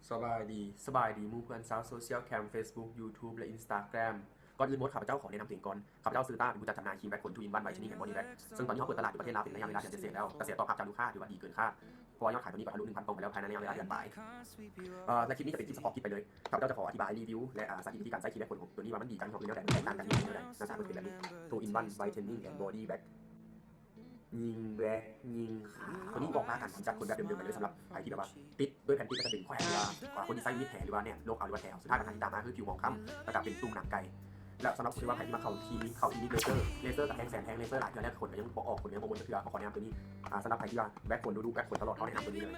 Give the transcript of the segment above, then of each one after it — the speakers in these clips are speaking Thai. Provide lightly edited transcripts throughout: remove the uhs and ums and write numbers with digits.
สบายดีหมู่เพื่อนชาวโซเชียลแคม Facebook YouTube และ Instagram ก่อนอื่นหมดข้าพเจ้าขอแนะนำตัวเองก่อนข้าพเจ้าซื้อต้าเป็นผู้จัดจำหน่ายครีมแบคผลทูอินวันไวท์เชนนิ่งแอนด์บอดี้แบคซึ่งตอนนี้เขาเปิดตลาดอยู่ประเทศลาวเป็นระยะเวลาเดือนเศษแล้วกระแสตอบรับจากลูกค้าถือว่าดีเกินคาดเพราะว่ายอดขายตอนนี้ก็ทะลุ 1,000 ตรงไปแล้วภายในระยะเวลาเดือนปลายและคลิปนี้จะเป็นคลิปเฉพาะกิจไปเลยข้าพเจ้าจะขออธิบายรีวิวและสาธิตวิธีการใช้ครีมแบคผลของตัวนี้ว่ามันดีจังของตัวนี้แล้วแต่แตกต่างกันยังไงหน้าตามันเป็นแบบนี้ทูอินวันไวท์เชนนิ่งแอนด์บอดี้แบคยิงแบล็กยิงตัวนี้บอกมาการกำจัดขนแบบเดิมๆไปเลยสำหรับใครที่แบบว่าติดด้วยแผ่นติดก็จะเป็นแขวนหรือว่าคนที่ใส่มีแผลหรือว่าเนี่ยโรคเอาหรือว่าแผลสุดท้ายปัญหาที่ตามมาคือผิวหมองคล้ำแล้วก็เป็นตุ่มหนังไก่และสำหรับคนที่ว่าใครที่มาเข้าคลินิกเลเซอร์กับแทงแสนแทงเลเซอร์หลายเทื่อแล้วขนก็ยังออกขนยังโมโมนเทื่อขอแนะนำตัวนี้สำหรับใครที่ว่าแบล็กขนดูแบล็กขนตลอดเขาแนะนำตัวนี้เลย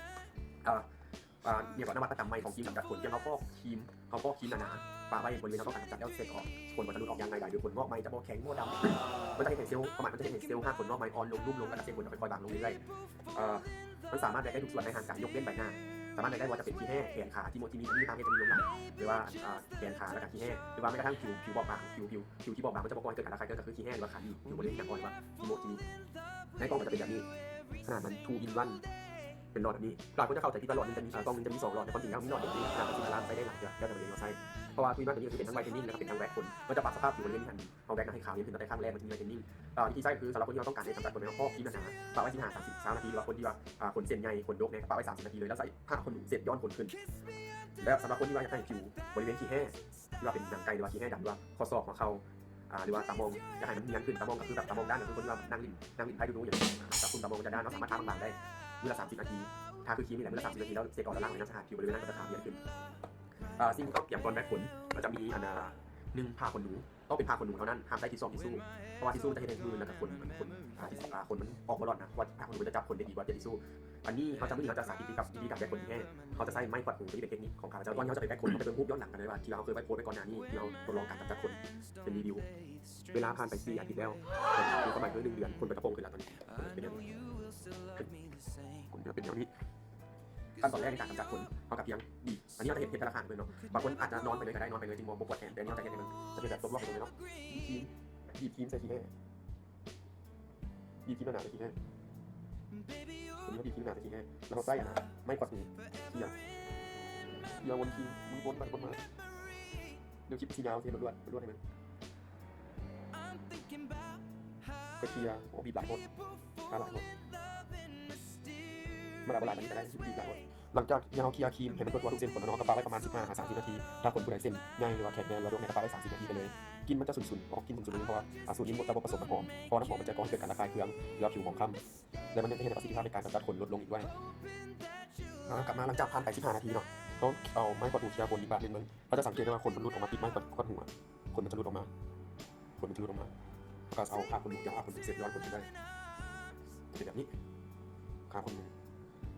เนี่ยก่อนนวัตกรรมใหม่ของครีมกำจัดขนที่เขาฟอกครีมหนาๆปาไว้บริเวณเราต้องการกำจัดแล้วเสร็จออกขนมันจะหลุดออกยังไงได้โดยขนงอกใหม่จะโบแข็งโบดำมันจะเห็นเซลล์ประมาณมันจะเห็นเซลล์5ขนงอกใหม่อ่อนลงนุ่มลงแล้วเซลล์ขนจะค่อยๆบางลงเรื่อยๆมันสามารถได้ทุกส่วนในร่างกายยกเว้นใบหน้าสามารถได้ว่าจะเป็นขี้แห้แขนขาที่มีตามจะมีลงหลังหรือว่าแขนขาแล้วก็ขี้แห้หรือว่าแม้กระทั่งผิวบอบบางผิวที่บอบบางมันจะก่อให้เกิดการระคายเคืองก็คือขี้แห้หรือว่าขาดีอยู่บริเวณหนังอ่อนว่าที่มีในกล่องมันจะเป็นแบบนี้ขนาดมัน2 in 1เป็นหลอดแบบนี้หลายคนจะเข้าใจที่ว่าหลอดนึงจะมีกล่องนึงจะมี2หลอดแต่ความจริงแล้วมีหลอดเดียวขนาดมันจะล้างไปได้หลายเดือนแล้วแต่บริเวณเราใช้เพราะว่าทูอินวันตัวนี้คือเป็นทั้งไวท์เทนนิ่งแล้วก็เป็นทั้งแบล็คขนมันจะปรับสภาพผิวบริเวณนี้เอาแบล็คให้ขาวยิ่งขึ้นตั้งแต่ข้างแรกมันจะมีไวท์เทนนิ่งวิธีใช้คือสำหรับคนที่เราต้องการให้กำจัดขนในข้อครีมหนาๆปาไว้ที่30 นาทีหรือว่าคนที่ว่าขนเส้นใหญ่ขนยกเนี่ยปาไว้30 นาทีเลยแล้วใส่ผ้าขนหนูเสร็จย้อนขนขึ้นแล้วสำหรับคนที่ว่าอยากให้ผิวบริเวณขี้แห้หรือว่าเป็นหนังไก่หรือว่าขี้แห้ดำหรือว่าข้อศอกของเขาหรือว่าตามองอยากให้มันเนียนขึ้นตามองก็คือแบบตามองด้านก็คือคนที่ว่านั่งลิ้นไพ่ดูอย่างจับคุณตามองจะด้านเราสามารถทำบางได้เมื่อ30 นาทีถ้าคือครีมนี่แหละเมื่อ30 นาทีแล้วเสร็จก่อนแล้วล้างในน้ำสะอาดผิวบริเวณนั้นก็จะขาวเนียนขึ้นสิ่งที่ต้องเตรียมก่อนแบล็คขนมันจะมี1ผ้าขนหนูต้องเป็นผ้าขนหนูเท่านั้นห้ามใช้ทิชชู่เพราะว่าทิชชู่จะให้ในมือแล้วก็ขนมันออกมาหลอดนะว่าผ้าขนหนูจะจับขนได้ดีกว่าทิชชู่อันนี้เขาจะไม่เราจะสาธิตกับวิธีการแบล็คขนที่แห้เขาจะใช้ไม้กวาดหูที่เป็นเทคนิคของเขาตอนนี้เขาจะไปแบล็คขนเขาจะเป็นรูปย้อนหลังกันเลยว่าที่เราเคยไปโพสต์ไปก่อนหน้านี้ที่เราทดลองการกำจัดขนเป็นรีวิวเวลาผ่านไป4 อาทิตย์แล้วคนสมัยคือ1 เดือนคนไปกระโปรงขึ้นแล้วตอนนี้เป็นอย่างนี้คนจะเป็นอย่างนี้ขั้นตอนแรกในการกำจัดขนเอากับเพียงบีบอันนี้เราจะเห็นเพชรราคาเลยเนาะบางคนอาจจะนอนไปเลยก็ได้นอนไปเลยจริงๆปวดแขนแต่นี่เราจะเห็นมันจะเป็นแบบตัวล็อกอยู่เลยเนาะบีบครีมใส่ครีมให้บีบครีมหนาใส่ครีมให้ตัวนี้ก็บีบครีมหนาใส่ครีมให้แล้วเราใส่ไม่กวาดหูเทียวนครีมวนไปวนมาเดี๋ยวคลิปทียาวเทียนรวดให้มันก็เทียบีบหลายคนหลายคนมาหลายนี้ก็ได้บีบหลายคนหลังจากที่เราเคลียร์ครีมให้มันตัวทุกเส้นขนแล้วก็ปาไว้ประมาณ15-30 นาทีถ้าขนผู้ใดเส้นใหญ่หรือว่าแขนแดงเรายกในกระปาไว้30 นาทีไปเลยกินมันจะสุนๆออกกินสุนๆเพราะว่าสูตรนี้ระบบผสมน้ำหอมพอน้ำหอมมันจะก่อให้เกิดการระคายเคืองแล้วผิวหมองคล้ำและมันยังจะให้ประสิทธิภาพในการกำจัดขนลดลงอีกด้วยกลับมาหลังจากผ่านไป15 นาทีเนาะเขาเอาไม้กวาดหูเคลียร์บนอีกบาทนึงเขาจะสังเกตได้ว่าขนมันหลุดออกมาติดไม้กวาดหูขนมันจะหลุดออกมาก็เอาผ้าขนหนูอย่างผ้าขนหนูเสร็จย้อนขนได้เป็นแบบนี้ผ้าขนหนู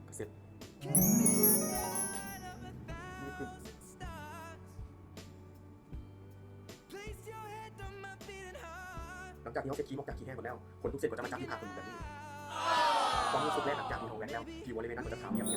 ก็เสร็จนี่คือหลังจากที่เขาเช็ดครีมออกจากขี้แห้งหมดแล้วขนทุกเส้นก็จะมาจับที่ผ้าขนหนูแบบนี้ความรู้สึกแรกหลังจากที่เขาแว็กแล้วผิวบริเวณนั้นก็จะขาวเนียน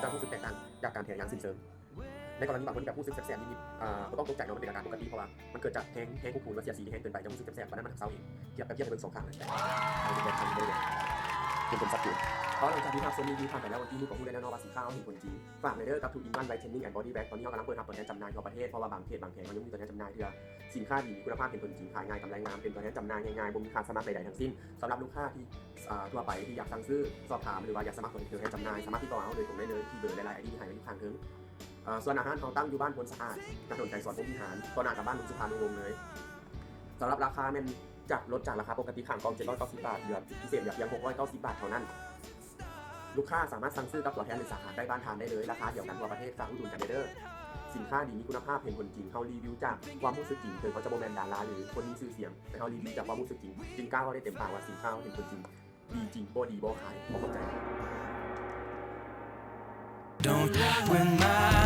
จะรู้สึกแตกต่างจากการแทงยางสิ้นเชิงในกรณีบางคนแบบรู้สึกแสบๆนิดๆก็ต้องตกใจเนาะมันเป็นอาการปกติเพราะว่ามันเกิดจากแห้งคูนๆและเสียสีที่แห้งเกินไปจะรู้สึกแสบๆเพราะนั้นมันเศร้าเองเทียบไปเป็น2 ข้างเลยเป็นแบบทำเลยเป็นคนสับอยู่เพราะหลังจากที่ทำโซนี่ผ่านไปแล้ววันที่ของผู้เล่นแน่นอนว่าสีขาวเห็นผลจริงฝากเลยเด้อกับทูอินวันไวท์เทนนิ่งแอนด์บอดี้แบ็คตอนนี้เรากำลังเปิดทำตัวแทนจำหน่ายทั่วประเทศเพราะว่าบางเพจบางแผงมันยังมีตัวแทนจำหน่ายเถื่อสินค้าดีมีคุณภาพเห็นผลจริงขายง่ายกำไรงามเป็นตัวแทนจำหน่ายง่ายๆบ่มีค่าสมัครใดๆทั้งสิ้นสำหรับลูกค้าที่ทั่วไปที่อยากสั่งซื้อสอบถามหรือว่าอยากสมัครตัวแทนจำหน่ายสามารถติดต่อเอาโดยตรงได้เลยที่เบอร์หลายๆที่หายไว้ที่ข้างถึงส่วนอาหารเขาตั้งอยู่บ้านพลสะอาดถนนไก่สอนพงพิหารต่อหน้ากับบ้านลุงสุพรรณวงศ์เลยสำหรับราคามันจากลดจากราคาปกติข้างกอง790 บาทเหลือพิเศษเหลือเพียง690 บาทเท่านั้นลูกค้าสามารถสั่งซื้อกับตัวแทนหรือสาขาใกล้บ้านทานได้เลยราคาเดียวกันทั่วประเทศฝากอุดหนุนกันเด้อสินค้าดีมีคุณภาพเห็นผลจริงเขารีวิวจากความรู้สึกจริงถึงเขาจะโบแมนดาราหรือคนมีชื่อเสียงแต่เขารีวิวจากความรู้สึกจริงจึงกล้าเขาได้เต็มปากว่าสินค้าเห็นผลจริงดีจริงบ่ดีบ่ขายบ่เข้าใจ Don't when my